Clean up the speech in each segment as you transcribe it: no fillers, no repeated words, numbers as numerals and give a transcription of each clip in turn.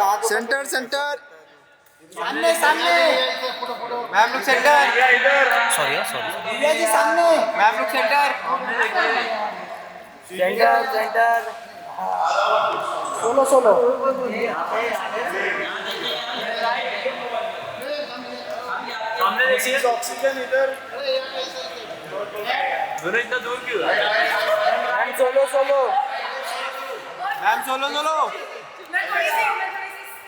Centre centre सामने सामने ma'am लोग सेंटर सॉरी दिव्या जी सामने मैम लोग centre centre centre solo solo सामने देखिए ऑक्सीजन इधर दोनों इतना दूर क्यों ma'am solo solo ma'am solo solo मैं थोड़ी सी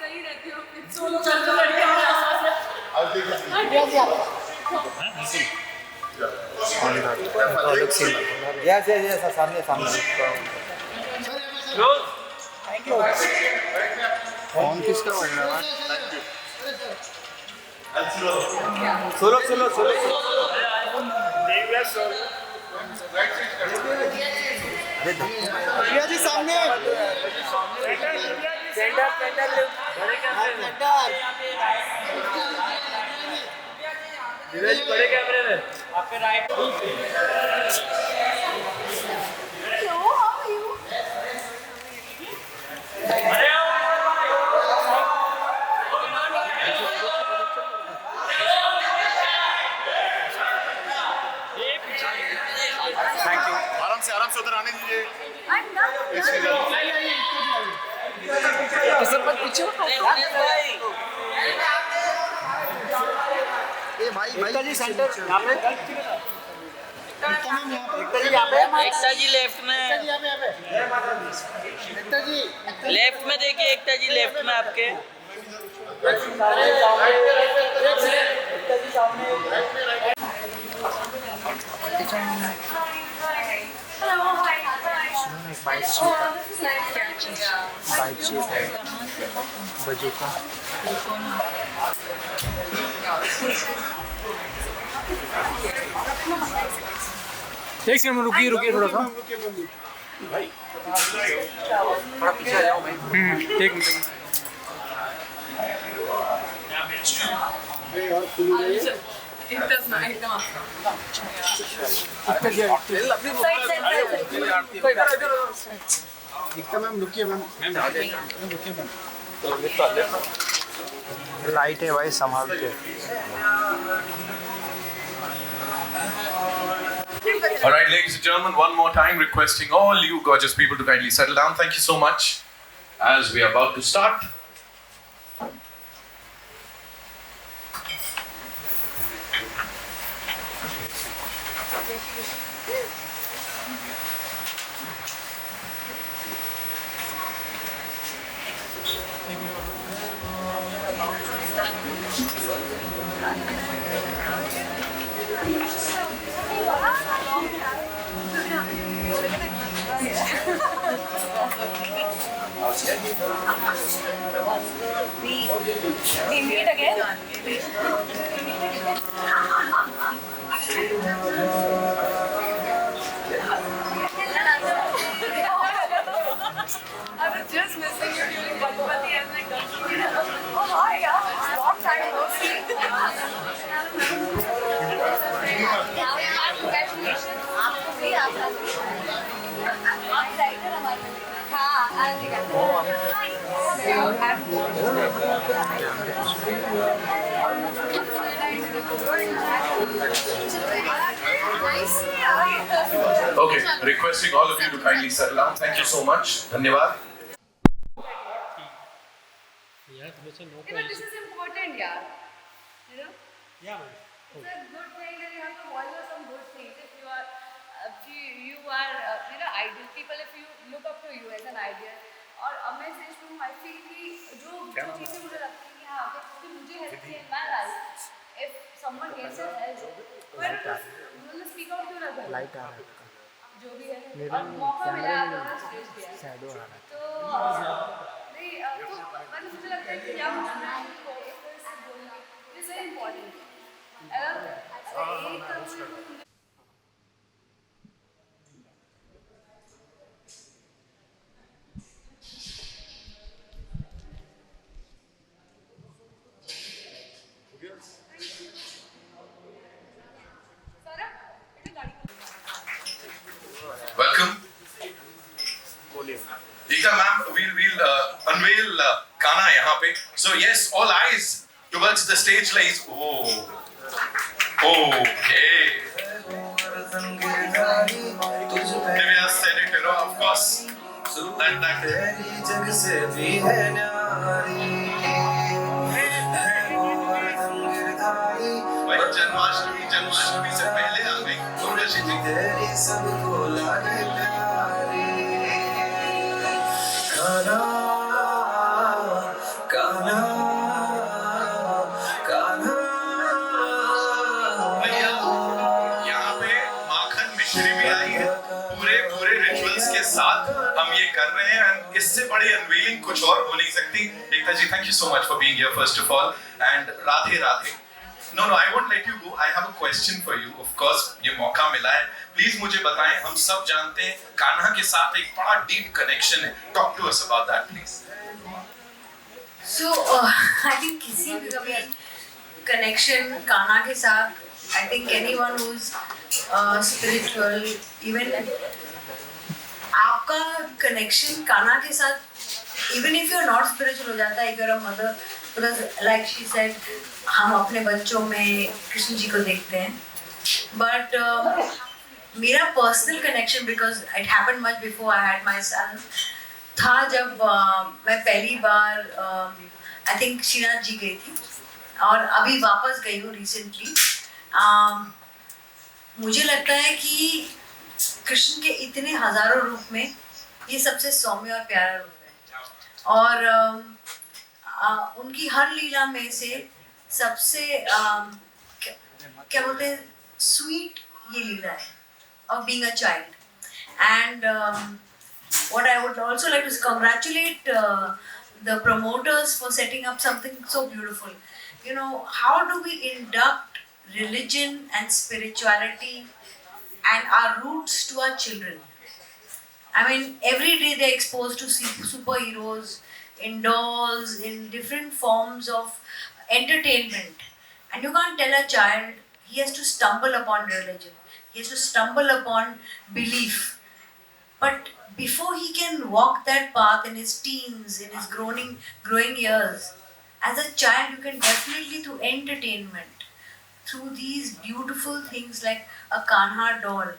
सही रहती हूँ सोलो चल तो लड़के हैं दिव्या जी आप यस यस यस सामने सामने रोज थैंक यू फोन किसका बज रहा है solo solo solo Divya ji सामने सेंटर सेंटर दिव्या जी बड़े कैमरे में आपके राइट आराम से उधर आने दीजिए। एकता जी सेंटर यहाँ पे एकता जी लेफ्ट में लेफ्ट में देखिए एकता जी लेफ्ट में आपके एक सेकंड रुकिए रुकिए थोड़ा सा थोड़ा पीछे आ जाओ भाई एक मिनट मैम रुकिए मैम लाइट है भाई संभाल के All right, ladies and gentlemen, one more time requesting all you gorgeous people to kindly settle down. Thank you so much as we are about to start. We meet again. I was just missing you during Bhagavati and like, oh hi, yeah, long time no see. Congratulations. आपको भी आप writer हमारे हाँ आज Okay, requesting all of you to kindly settle down. Thank you so much. Dhanyavad. But this is important, yeah. You know? Yeah, It's a good thing that you have to follow some good things. If you are, ideal people, if you look up to you as an ideal. और अब मैं सच में I feel कि जो चीज़ें मुझे लगती हैं कि हाँ अगर मुझे हेल्प की in my life, if someone gets it help, पर मतलब speak out क्यों ना करें? लाइट आ रहा है जो भी है और मौका मिला आप लोगों ने स्टेज दिया शैडो आ रहा है तो नहीं तो मुझे लगता है कि क्या मुझे बोलना is very important Ekta ma'am, we'll unveil Kana यहाँ पे. So yes, all eyes towards the stage ladies. Oh, okay. Divya Senator, of course. That. जग से भी है न्यारी भाई जन्माष्टमी से पहले आ गई उर्वशी जी. तेरी सबको लागे प्यारी कान्हा कान्हा कान्हा भैया यहाँ पे माखन मिश्री भी आई है पूरे रिचुअल्स के साथ हम ये कर रहे हैं and इससे बड़ी अनवीलिंग कुछ और हो नहीं सकती. Ekta ji, thank you so much for being here first of all and Radhe Radhe. No, I won't let you go. I have a question for you. Of course, ये मौका मिला है. Please मुझे बताएं. हम सब जानते हैं कान्हा के साथ एक बड़ा deep connection है. Talk to us about that, please. So, I think किसी भी कभी connection कान्हा के साथ, I think anyone who's spiritual, even आपका connection कान्हा के साथ, even if you're not spiritual हो जाता है, if you're a mother, because like she said, हम अपने बच्चों में कृष्ण जी को देखते हैं. But मेरा personal connection, because it happened much before I had my son, था जब मैं पहली बार I think श्रीनाथ जी गई थी और अभी वापस गई हूँ recently. मुझे लगता है कि कृष्ण के इतने हजारों रूप में ये सबसे सौम्य और प्यारा रूप है और उनकी हर लीला में से सबसे क्या बोलते हैं स्वीट ये लीला है of being a child. And what I would also like to congratulate the promoters for setting up something so beautiful. You know, how do we induct religion and spirituality and our roots to our children? I mean, every day they're exposed to superheroes, in dolls, in different forms of entertainment. And you can't tell a child he has to stumble upon religion. He has to stumble upon belief. But before he can walk that path in his teens, in his growing years, as a child you can definitely, through entertainment, through these beautiful things like a Kanha doll,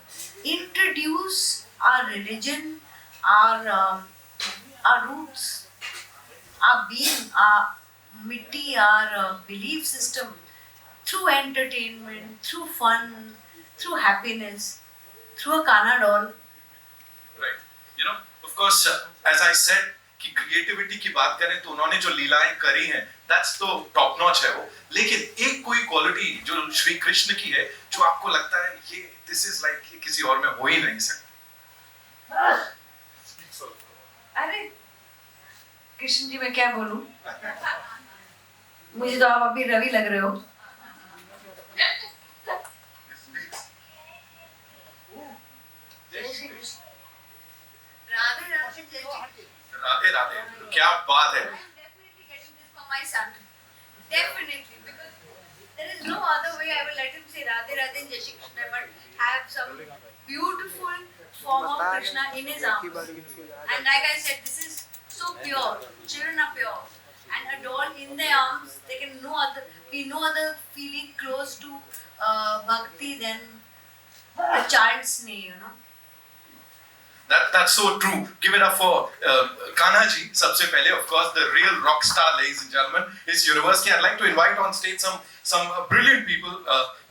introduce our religion, our roots, our being, our mitti, our belief system, through entertainment, through fun, through happiness, through a Kanha doll. Right. You know, of course, as I said, कि creativity की बात करें तो उन्होंने जो लीलाएं करी हैं, that's तो टॉप नॉच है वो. लेकिन एक कोई क्वालिटी जो श्री कृष्ण की है, जो आपको लगता है ये this is like ये किसी और में हो ही नहीं सकता. अरे कृष्ण जी मैं क्या बोलूं? मुझे तो आप अभी रवि लग रहे हो. राधे राधे. राधे राधे. क्या बात है. I'm definitely getting this for my son. Definitely, because there is no other way I will let him say Radhe Radhe and Jai Shri Krishna, but have some beautiful form of Krishna in his arms. And like I said, this is so pure. Children are pure. And a doll in their arms, they can be no other feeling close to bhakti than a child's sneh, you know. That's so true. Give it up for Kanha ji. सबसे पहले, of course, the real rock star, ladies and gentlemen, is University. I'd like to invite on stage some brilliant people.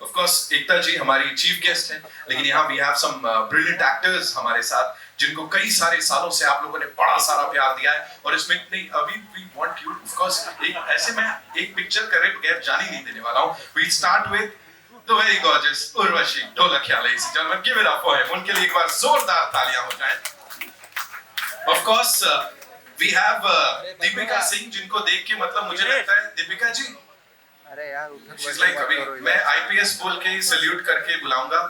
Of course, Ekta ji हमारी chief guest हैं. लेकिन यहाँ we have some brilliant actors हमारे साथ, जिनको कई सारे सालों से आप लोगों ने बड़ा सारा प्यार दिया है. और इसमें नहीं अभी we want you, of course, ऐसे मैं एक picture करे बगैर जाने नहीं देने वाला हूँ. We start with the very gorgeous Urvashi Dholakia, ladies and gentlemen. Give it up for him. उनके लिए एक बार जोरदार तालियां हो जाएं. Of course, we have Deepika Singh, जिनको देख के मतलब मुझे लगता है दीपिका जी. अरे यार She's like अभी मैं IPS बोल के सल्यूट करके बुलाऊंगा.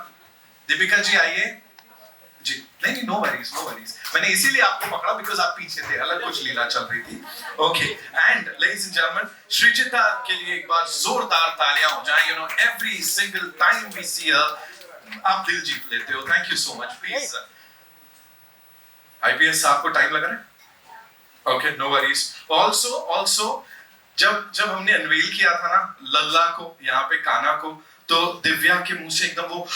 दीपिका जी आइए. जी नहीं no worries. मैंने इसीलिए आपको पकड़ा because आप पीछे थे, अलग कुछ लीला चल रही थी. Okay, and ladies and gentlemen, Sreejita के लिए एक बार जोरदार तालियां हो जाएं. You know, every single time we see her, आप दिल जीत लेते हो. Thank you so much. Please, IPS आपको टाइम लग रहा है? Okay, no worries. Also, जब हमने अनवील किया था ना लल्ला को, यहाँ पे काना को, तो दिव्या के मुंह से एकदम वो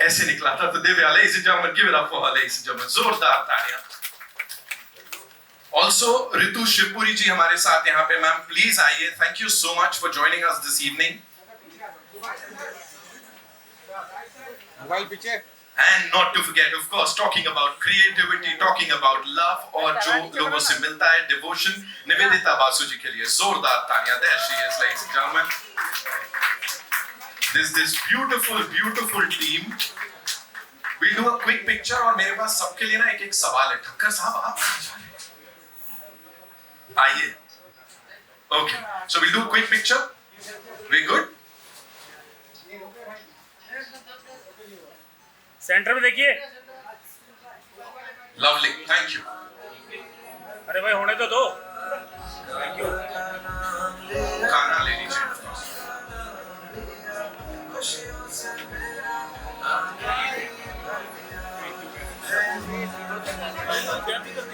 ऐसे निकला था. तो Divya, ladies and gentlemen, give it up for her, ladies and gentlemen. जोरदार तालियां. Also, रितु शिवपुरी जी हमारे साथ यहाँ पे. मैम प्लीज आइए. Thank you so much for joining us this evening. Mobile पीछे. And not to forget, of course, talking about creativity, talking about love, और जो लोगों से मिलता है devotion, निवेदिता बासु जी के लिए जोरदार तालियां. There she is, ladies and gentlemen. This beautiful team. We'll do a quick picture, और मेरे पास सबके लिए ना एक सवाल है. ठक्कर साहब, आप आइए. Okay, so we'll do a quick picture. We good? Centre में देखिए. Lovely, thank you. अरे भाई होने तो दो. खाना ले लीजिए.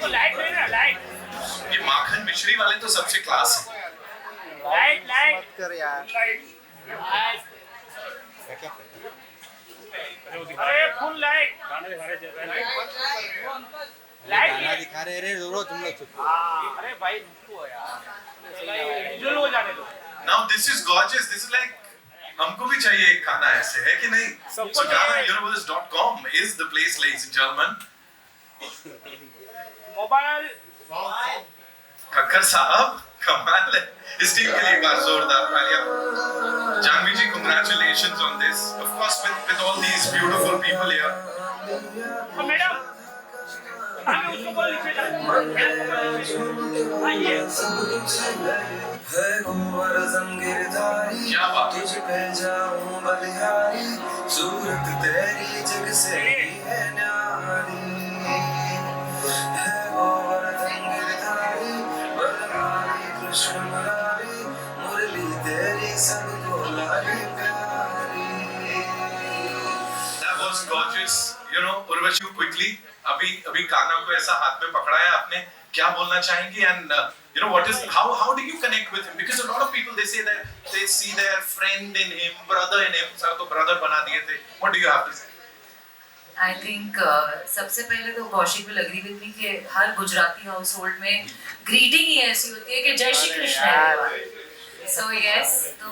लाइट लेना, लाइट. ये माखन मिश्री वाले तो सबसे क्लास है. लाइट. मत कर यार. अरे फुल लाइट. गाना दिखा रहे थे. गाना दिखा रहे रे रो तुम लोग. अरे भाई रुको यार. जो लोग जाने दो. Now this is gorgeous. This is like हमको भी चाहिए एक खाना ऐसे, है कि नहीं? So GhanaUniverse.com is the place, ladies and gentlemen. Mobile. Khakhar साहब कमाल है. इस टीम के लिए एक बार जोरदार तालियां. जानवी जी, congratulations on this. Of course, with all these beautiful people here. Madam आगे उसको बोल नीचे जा. आइए. है कुंवर जंगीरदारी, क्या बात. तुझ पे जाऊं बलिहारी, सूरत तेरी जग से भी है न्यारी. है कुंवर जंगीरदारी, बलिहारी कृष्ण मुरारी, मुरली तेरी सबको लागे प्यारी. That was gorgeous. You know, Urvashi, quickly. अभी काना को ऐसा हाथ में पकड़ा है आपने. क्या बोलना चाहेंगे? And you know, how do you connect with him? Because a lot of people, they say that they see their friend in him, brother in him. Sir तो brother बना दिए थे. What do you have to say? I think सबसे पहले तो Kaushik will agree with me कि हर Gujarati household में ग्रीटिंग ही ऐसी होती है कि जय Shri Krishna everyone. So yes, तो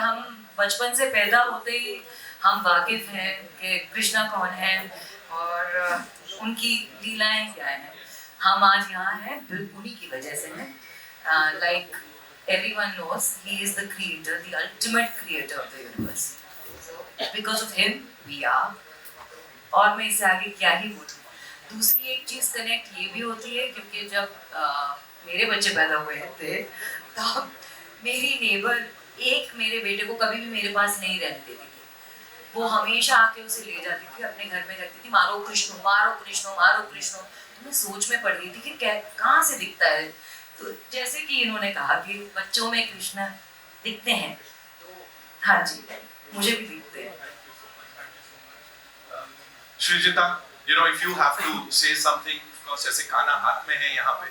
हम बचपन से पैदा होते ही हम वाकिफ हैं कि कृष्णा कौन है और उनकी लीलाएं क्या हैं. हम आज यहाँ हैं उन्हीं की वजह से हैं. Like everyone knows he is the creator, the ultimate creator of the universe. So because of him we are. और मैं इससे आगे क्या ही बोलूँ. दूसरी एक चीज़ कनेक्ट ये भी होती है क्योंकि जब मेरे बच्चे पैदा हुए थे तब मेरी नेबर मेरे बेटे को कभी भी मेरे पास नहीं रहने देती थी. वो हमेशा आके उसे ले जाती थी, अपने घर में रखती थी. मारो कृष्ण, मारो कृष्ण, मारो कृष्ण. तो मैं सोच में पड़ गई थी कि कहाँ से दिखता है. तो जैसे कि इन्होंने कहा कि बच्चों में कृष्ण दिखते हैं, तो हाँ जी मुझे भी दिखते हैं. Srijita, you know, if you have to say something, of course, ऐसे खाना हाथ में है यहाँ पे.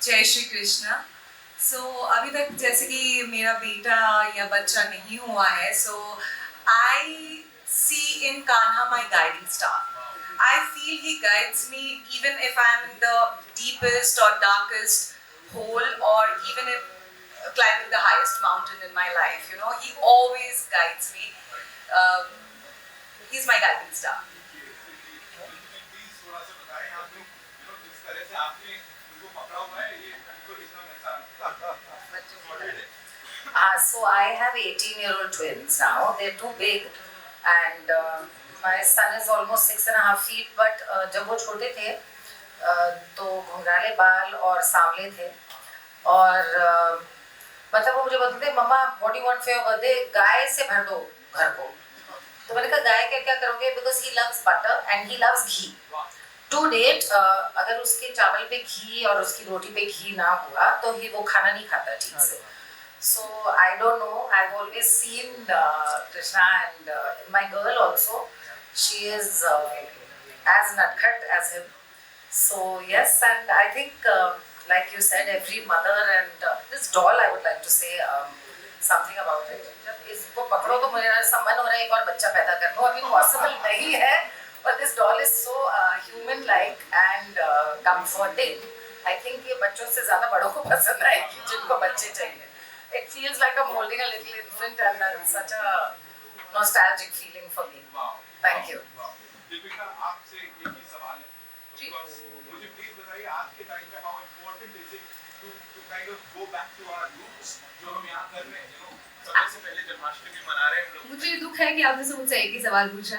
जय श्री कृष्ण. सो अभी तक जैसे कि मेरा बेटा या बच्चा नहीं हुआ है, so I see in Kanha my guiding star. I feel he guides me even if I'm in the deepest or darkest hole, or even if climbing the highest mountain in my life. You know, he always guides me. He's my guiding star. So I have 18-year-old twins now. They're too big, and my son is almost 6.5 feet. But जब वो छोटे थे तो घुंघराले बाल और सांवले थे, और मतलब वो मुझे बोलते थे, mamma what do you want for your birthday, गाय से भर दो घर को. तो मैंने कहा गाय क्या क्या करोगे, because he loves butter and he loves ghee. To date अगर उसके चावल पे घी और उसकी रोटी पे घी ना हुआ तो ही वो खाना नहीं खाता ठीक से. So I don't know. I've always seen Krishna, and my girl also. She is as nutcut as him. So yes, and I think like you said, every mother and this doll, I would like to say something about it. जब इसको पकड़ो तो मुझे ऐसा मन हो रहा है एक और बच्चा पैदा कर लो, अभी पॉसिबल नहीं है, but this doll is so human-like and comforting. I think ये बच्चों से ज़्यादा बड़ों को पसंद आएगी जिनको बच्चे चाहिए. It feels like I'm holding a little infant, and that's such a nostalgic feeling for me. Thank you. Deepika, आपसे एक ही सवाल है. मुझे प्लीज बताइए आज के टाइम पे how important is it to kind of go back to our roots जो हम यहाँ कर रहे हैं, you know, समय से पहले जन्माष्टमी मना रहे हैं हम लोग. मुझे दुख है कि आपने से मुझसे एक ही सवाल पूछा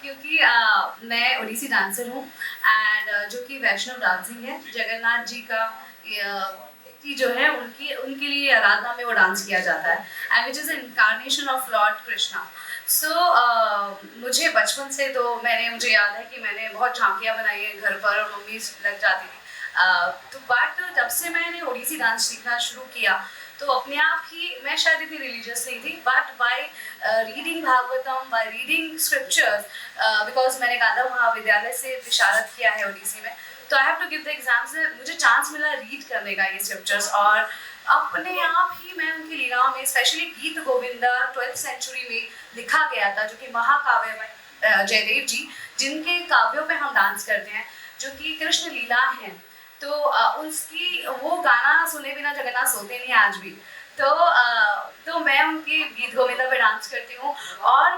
क्योंकि मैं ओडिसी डांसर हूँ एंड जो कि वैष्णव डांसिंग है. जगन्नाथ जी का की जो है उनके लिए आराधना में वो डांस किया जाता है and which is incarnation of Lord Krishna. So मुझे बचपन से तो मुझे याद है कि मैंने बहुत झांकियाँ बनाई हैं घर पर और मम्मी लग जाती थी. तो बट जब से मैंने ओडिसी डांस सीखना शुरू किया तो अपने आप ही मैं शायद इतनी रिलीजियस नहीं थी, but by reading Bhagavatam, by reading scriptures, because मैंने गांधा महाविद्यालय से विशारद किया है ओडिसी में, तो I have to give the exams. मुझे चांस मिला रीड करने का ये स्क्रिप्चर्स और अपने आप ही मैं उनकी लीलाओं में, स्पेशली गीत गोविंदा 12th सेंचुरी में लिखा गया था जो कि महाकाव्य में जयदेव जी जिनके काव्यों पे हम डांस करते हैं जो कि कृष्ण लीला हैं, तो उसकी वो गाना सुने बिना जगन्नाथ सोते नहीं आज भी. तो मैं उनकी गीत गोविंदा पे डांस करती हूँ और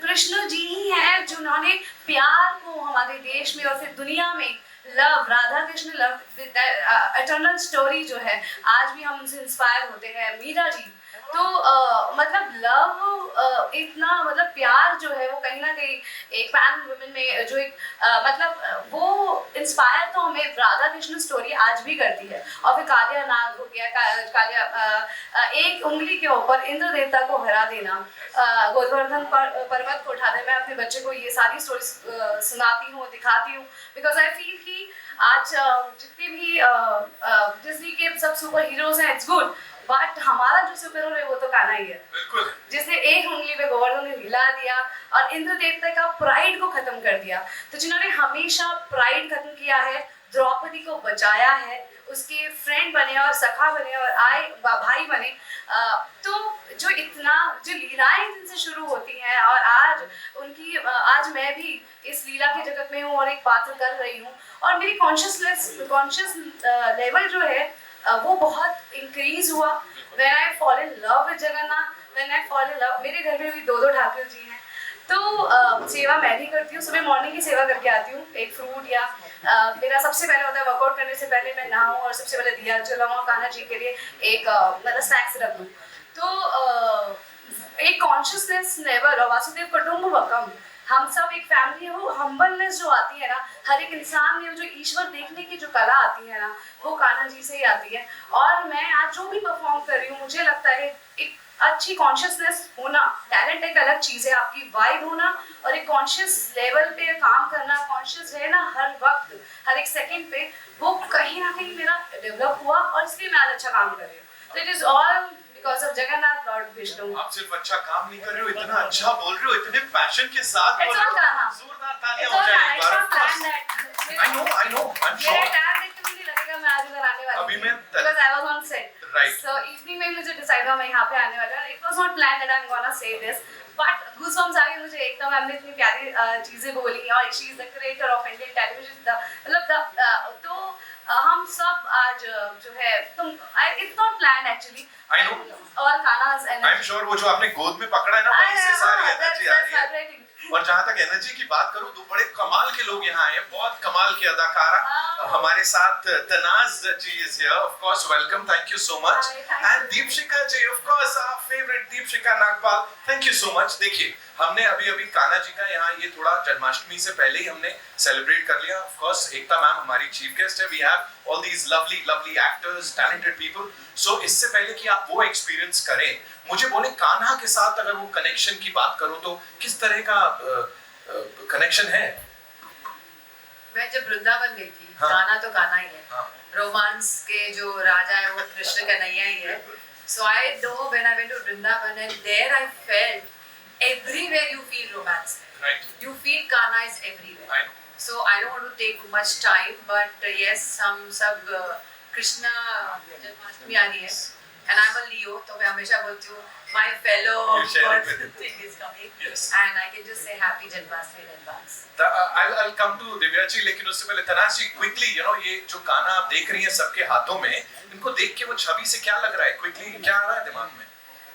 कृष्ण जी ही हैं जिन्होंने प्यार को हमारे देश में और फिर दुनिया में love, Radha Krishna love, eternal story जो है आज भी हम उनसे इंस्पायर होते हैं. मीरा जी तो मतलब लव इतना मतलब प्यार जो है वो कहीं ना कहीं एक पैन वुमेन में जो एक मतलब वो इंस्पायर तो हमें राधा कृष्ण स्टोरी आज भी करती है. और फिर कालिया नाग हो गया, कालिया एक उंगली के ऊपर इंद्र देवता को हरा देना, गोवर्धन पर्वत को उठा देना. मैं अपने बच्चे को ये सारी स्टोरी सुनाती हूँ, दिखाती हूँ, बिकॉज आई फील कि आज जितने भी डिज्नी के सब सुपर हीरोज हैं, इट्स गुड, बट हमारा जो सुपर हीरो है वो तो कान्हा ही है. बिल्कुल. जिसने एक उंगली पे गोवर्धन ने हिला दिया और इंद्र देवता का प्राइड को खत्म कर दिया. तो जिन्होंने हमेशा प्राइड खत्म किया है, द्रौपदी को बचाया है, उसके फ्रेंड बने और सखा बने और भाई बने, तो जो लीलाएं जिनसे शुरू होती हैं और आज मैं भी इस लीला के जगत में हूँ और एक पात्र कर रही हूँ और मेरी कॉन्शियस लेवल जो है वो बहुत इंक्रीज हुआ when I fall in love with Jagannath, when I fall in love. मेरे घर में भी 2 ठाकुर जी हैं, तो सेवा मैं भी करती हूँ. सुबह मॉर्निंग की सेवा करके आती हूँ, एक फ्रूट या मेरा सबसे पहले होता है वर्कआउट करने से पहले मैं नहाऊँ और सबसे पहले दिया जलाऊँ कान्हा जी के लिए एक मतलब स्नैक्स रख दूँ. तो एक कॉन्शियसनेस नेवर और वासुदेव कुटुंबकम, हम सब एक फैमिली हो. हम्बलनेस जो आती है ना हर एक इंसान में, जो ईश्वर देखने की जो कला आती है ना वो कान्हा जी से ही आती है. और मैं आज जो भी परफॉर्म कर रही हूँ मुझे लगता है एक अच्छी कॉन्शियसनेस होना, टैलेंट एक अलग चीज़ है, आपकी वाइब होना और एक कॉन्शियस लेवल पे काम करना, कॉन्शियस रहना हर वक्त हर एक सेकंड पे, वो कहीं ना कहीं मेरा डेवलप हुआ और इसलिए मैं आज अच्छा काम कर रही हूँ. तो it is all because of Jagannath Lord Vishnu. आप सिर्फ अच्छा काम नहीं कर रहे हो, इतना अच्छा बोल रहे हो, इतने पैशन के साथ बोल रहे हो. जोरदार तालियां हो जाए एक बार. I know, I'm sure. मेरा टैग देख के मुझे लगेगा मैं आज इधर आने वाली अभी मैं because I was on set. Right. So evening में मुझे डिसाइड हुआ मैं यहाँ पे आने वाला हूँ. It was not planned that I'm gonna say this, but goosebumps आ गए मुझे एकदम. हमने इतनी प्यारी चीजें बोली और she is the creator of Indian television. मतलब तो हम सब आज जो है तुम it's not planned actually. I know. All Kanha's energy. I'm sure वो जो आपने गोद में पकड़ा है ना वहीं से सारी एनर्जी आ रही है. और जहाँ तक एनर्जी की बात करूँ तो बड़े कमाल के लोग यहाँ आए, बहुत कमाल की अदाकारा हमारे साथ. तनाज जी is here, of course, welcome, thank you so much. And Deepshikha ji, of course, our favorite Deepshikha Nagpal, thank you so much. देखिए हमने अभी कान्हा जी का यहाँ ये थोड़ा जन्माष्टमी से पहले ही हमने सेलिब्रेट कर लिया. Of course, एकता मैम हमारी चीफ गेस्ट है. We have all these lovely actors, talented people. So इससे पहले कि आप वो एक्सपीरियंस करें, मुझे बोले कान्हा के साथ अगर वो कनेक्शन की बात करूं तो किस तरह का कनेक्शन है? मैं जब वृंदावन गई थी, हाँ. कान्हा तो कान्हा ही है. हाँ. रोमांस के जो राजा है वो कृष्ण कन्हैया ही है. So I know when I went to Vrindavan and there I felt everywhere you feel romance. Right. You feel Kanha is everywhere. So I don't want to take much time, but yes, हम सब कृष्णा जन्माष्टमी आ रही है, and I'm a Leo, तो मैं हमेशा बोलती हूँ my fellow birthday is coming, and I can just say happy Janmashtami in advance. I'll come to Divya ji, लेकिन उससे पहले तनाज जी quickly, ये जो गाना आप देख रही हैं सबके हाथों में, इनको देख के वो छवि से क्या लग रहा है? quickly क्या आ रहा है दिमाग में?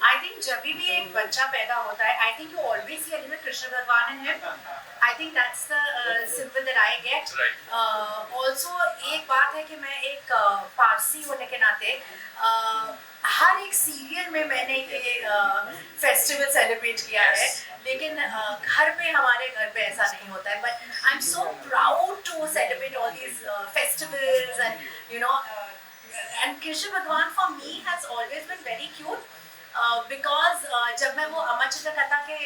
I think जब भी एक बच्चा पैदा होता है, I think you always see a little Krishna भगवान in him. I think that's the symbol that I get. Right. Also एक बात है कि मैं एक पारसी होने के नाते हर एक सीरियल में मैंने ये फेस्टिवल सेलिब्रेट किया है, लेकिन घर पे हमारे घर पे ऐसा नहीं होता है. But I'm so proud to celebrate all these festivals and and Krishna भगवान for me has always been very cute. Because जब मैं वो अमर चित्र कथा के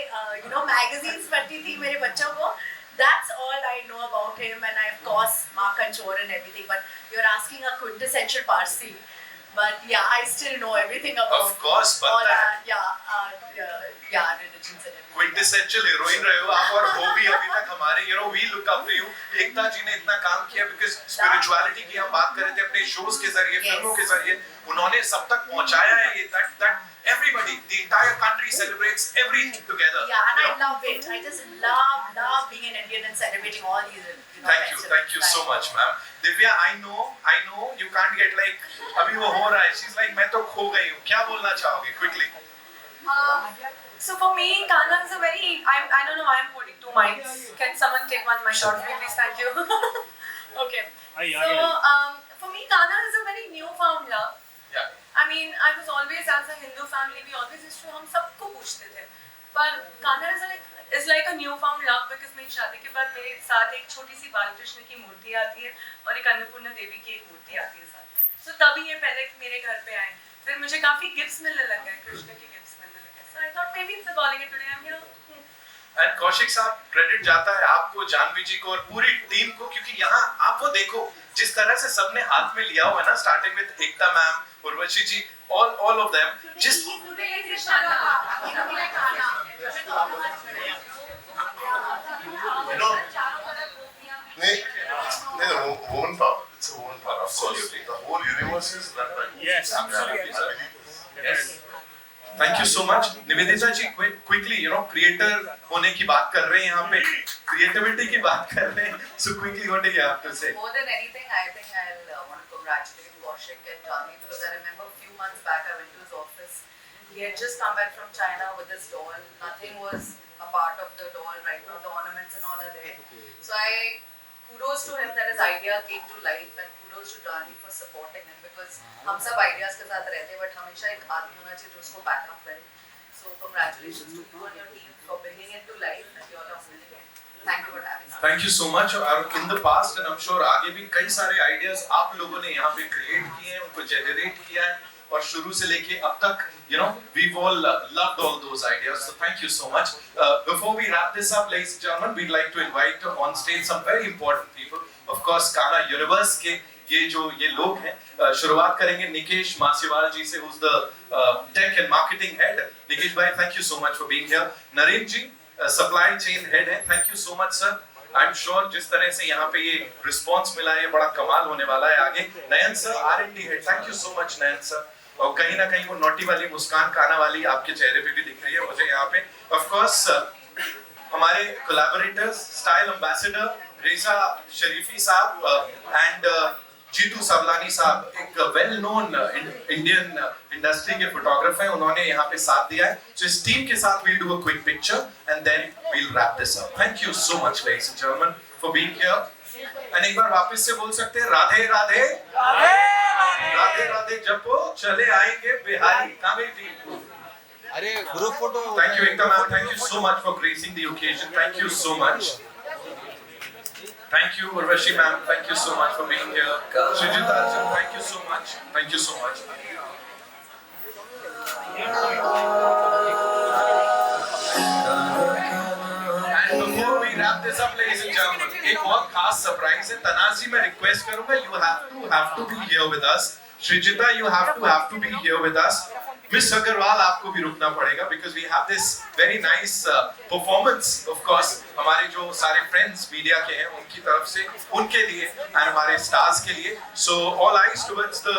magazines पढ़ती थी मेरे बच्चों को, that's all I know about him, and I of course Makhan Chor and everything. But you're asking a quintessential Parsi, but yeah, I still know everything about. Of course, all पता है. Yeah, religions and everything. Quintessential heroine रहे हो आप, और वो भी अभी तक हमारे we look up to you. एकता जी ने इतना काम किया because spirituality की हम बात कर रहे थे अपने shows के जरिए, फिल्मों के जरिए, उन्होंने सब तक पहुंचाया है ये that everybody, the entire country celebrates everything together. Yeah, and I love it. I just love being an Indian and celebrating all these. Thank you so much, ma'am. Divya, I know you can't get like अभी वो हो रहा है. She's like मैं तो खो गई हूँ. क्या बोलना चाहोगे quickly? So for me, Kanha is a very, I don't know why I'm holding two mics. Can someone take one mic out for me, please? Thank you. Okay. So for me, Kanha is a very newfound love. Yeah. I mean, I was always, as a Hindu family, we always used to, हम सबको पूछते थे. पर Kanha is like a newfound love because मेरी शादी के बाद मेरे साथ एक छोटी सी बालकृष्ण की मूर्ति आती है और एक अन्नपूर्णा देवी की एक मूर्ति आती है साथ. So तभी ये पहले मेरे घर पे आए. फिर मुझे काफी गिफ्ट्स मिलने लग गए, कृष्ण के गिफ्ट्स मिलने लग गए. So I thought maybe it's calling it today. I'm here. And Kaushik साहब, क्रेडिट जाता है आपको, जानवी जी को और पूरी टीम को, क्योंकि यहाँ आप वो देखो जिस तरह से सबने हाथ में लिया हुआ है ना, starting with Ekta ma'am, Urvashi ji, all of them, जिस woven power. It's a woven power, of course. The whole universe is that way. Yes, absolutely. Yes. Thank you so much. Nivedita ji, quickly, creator होने की बात कर रहे हैं यहाँ पे, creativity की बात कर रहे हैं. So quickly, what do you have to say? More than anything, I think I'll want to congratulate Kaushik and Johnny, because I remember a few months back I went to his office. He had just come back from China with his doll. Nothing was a part of the doll right now. The ornaments and all are there. So kudos to him that his idea came to life, and kudos to Johnny for supporting him, because हम सब ideas के साथ रहते हैं, but हमेशा एक आदमी होना चाहिए जो उसको back up करे. So congratulations to you and your team for bringing it to life, and you all are holding it. Thank you for having us. Thank you so much. और in the past and I'm sure आगे भी कई सारे ideas आप लोगों ने यहाँ पे create किए हैं, उनको generate किया है, और शुरू से लेके अब तक, we've all loved all those ideas. So thank you so much. Before we wrap this up, ladies and gentlemen, we'd like to invite on stage some very important people. Of course, Kanha Universe के ये लोग हैं. शुरुआत करेंगे निकेश मासीवाल जी से, who's the tech and marketing head. Nikesh भाई, thank you so much for being here. Narendra ji, supply chain head है. Thank you so much, sir. I'm sure जिस तरह से यहाँ पे ये response मिला है, ये बड़ा कमाल होने वाला है आगे. नयन sir, R&D head. Thank you so much, Nayan sir. और कहीं ना कहीं वो नोटी वाली मुस्कान काना वाली आपके चेहरे पे भी दिख रही है मुझे यहाँ पे. Of course, हमारे collaborators, style ambassador रेजा शरीफी साहब and जीतू सवलानी साहब, एक वेल नोन इंडियन इंडस्ट्री के फोटोग्राफर हैं, उन्होंने यहाँ पे साथ दिया है. So इस टीम के साथ we'll do a quick picture and then we'll wrap this up. Thank you so much, ladies and gentlemen, for being here. And एक बार वापस से बोल सकते हैं, राधे राधे राधे राधे जपो, चले आएंगे बिहारी. कामेरी टीम. अरे group photo. Thank you, Ekta ma'am. Thank you so much for gracing the occasion. Thank you so much. Thank you, Urvashi ma'am. Thank you so much for being here. Srijita ji, thank you so much. Thank you so much. And before we wrap this up, ladies and gentlemen, एक बहुत खास surprise है. तनाज जी, मैं request करूँगा, you have to be here with us. Srijita, you have to be here with us. Miss Agarwal आपको भी रुकना पड़ेगा because we have this very nice performance of course हमारे जो सारे फ्रेंड्स मीडिया के हैं उनकी तरफ से उनके लिए एंड हमारे स्टार्स के लिए. So all eyes towards the